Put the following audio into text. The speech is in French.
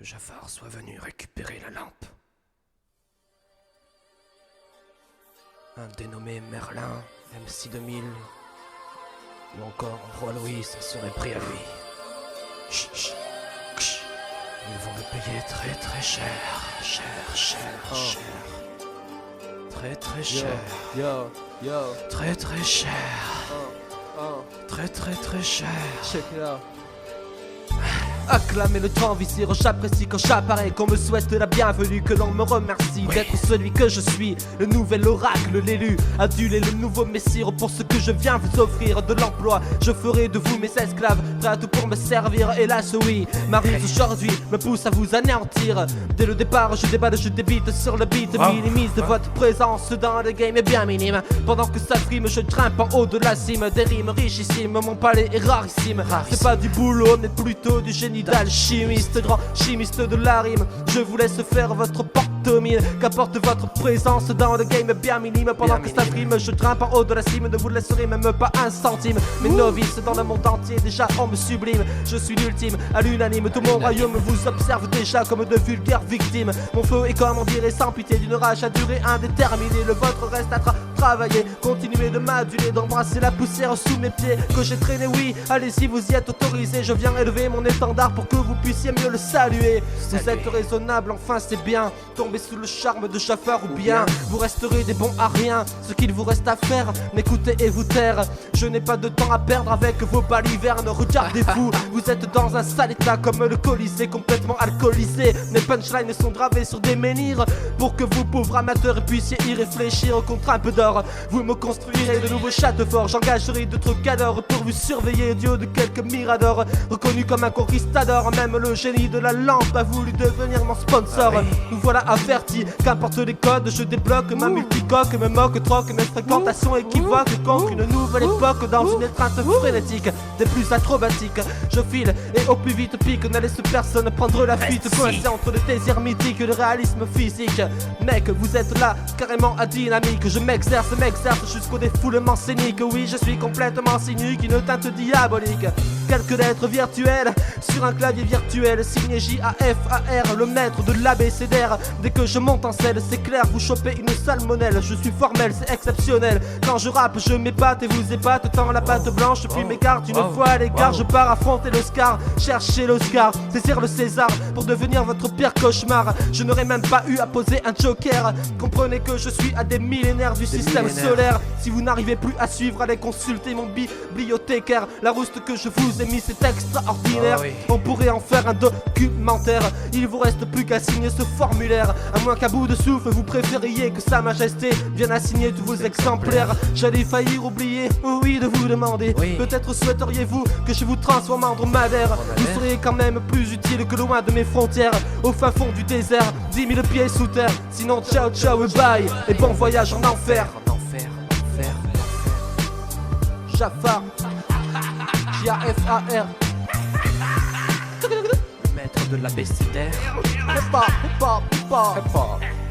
que Jafar soit venu récupérer la lampe. Un dénommé Merlin, MC2000, ou encore Roi Louis s'en serait pris à lui. Chut, chut, chut. Ils vont le payer très très cher, cher. Très très cher. Très très cher. Très cher. Check it out. Acclamer le temps vizir, j'apprécie quand j'apparais, qu'on me souhaite la bienvenue, que l'on me remercie d'être celui que je suis, le nouvel oracle, l'élu, adulé, le nouveau messire. Pour ce que je viens vous offrir de l'emploi, je ferai de vous mes esclaves, prêts à tout pour me servir. Hélas oui, ma ruse aujourd'hui me pousse à vous anéantir. Dès le départ je déballe, je débite sur le beat, minimise de votre présence dans le game est bien minime. Pendant que ça frime, je grimpe en haut de la cime, des rimes richissimes, mon palais est rarissime. C'est pas du boulot mais plutôt du génie d'alchimiste, grand chimiste de la rime. Je vous laisse faire votre pantomime, qu'apporte votre présence dans le game bien minime. Pendant que ça frime, je grimpe en haut de la cime, ne vous laisserai même pas un centime. Mes novices dans le monde entier déjà on me sublime. Je suis l'ultime, à l'unanime, tout mon royaume vous observe déjà comme de vulgaires victimes. Mon flow est comme on dirait sans pitié, d'une rage à durée indéterminée. Le vôtre reste à travailler, continuez de m'aduler, d'embrasser la poussière sous mes pieds que j'ai traîné. Oui, allez-y, vous y êtes autorisé, je viens élever mon étendard pour que vous puissiez mieux le saluer. Vous êtes raisonnable, enfin c'est bien. Tombez sous le charme de Jafar ou bien vous resterez des bons à rien. Ce qu'il vous reste à faire, m'écouter et vous taire. Je n'ai pas de temps à perdre avec vos balivernes. Regardez-vous, vous êtes dans un sale état comme le Colisée, complètement alcoolisé. Mes punchlines sont gravées sur des menhirs pour que vous pauvres amateurs puissiez y réfléchir. Contre un peu d'or, vous me construirez de nouveaux châteaux forts. J'engagerai d'autres cadors pour vous surveiller, dieu de quelques miradors. Reconnu comme un conquistador, même le génie de la lampe a voulu devenir mon sponsor. Nous voilà avertis, qu'importe les codes, je débloque ma multicoque, me moque, troque mes fréquentations équivoques contre une nouvelle époque dans une étreinte frénétique, des plus acrobatiques. Je file et au plus vite pique, ne laisse personne prendre la fuite, coincé entre le désir mythique et le réalisme physique. Mec, vous êtes là, carrément à dynamique. Je m'exerce jusqu'au défoulement scénique. Oui, je suis complètement cynique, une teinte diabolique. Quelques lettres virtuelles sur un clavier virtuel, signé J-A-F-A-R, le maître de l'abécédaire. Dès que je monte en selle, c'est clair, vous chopez une salmonelle. Je suis formel, c'est exceptionnel. Quand je rappe, je m'épate et vous épate. Tant la pâte blanche, puis m'écarte une fois à l'écart. Je pars affronter l'Oscar, chercher l'Oscar, saisir le César pour devenir votre pire cauchemar. Je n'aurais même pas eu à poser un joker. Comprenez que je suis à des millénaires du système solaire. Si vous n'arrivez plus à suivre, allez consulter mon bibliothécaire. La rouste que je vous ai mis, c'est extraordinaire. On pourrait en faire un documentaire. Il vous reste plus qu'à signer ce formulaire. À moins qu'à bout de souffle vous préfériez que sa majesté vienne à signer tous vos exemplaires. J'allais faillir oublier, oui, de vous demander. Peut-être souhaiteriez-vous que je vous transforme en dromadaire. Vous seriez quand même plus utile que loin de mes frontières, au fin fond du désert, 10 000 pieds sous terre. Sinon ciao ciao et bye, et bon voyage en enfer. Jafar, J-A-F-A-R, Le maître de l'abécédaire. hip hop, hip hop, hip hop.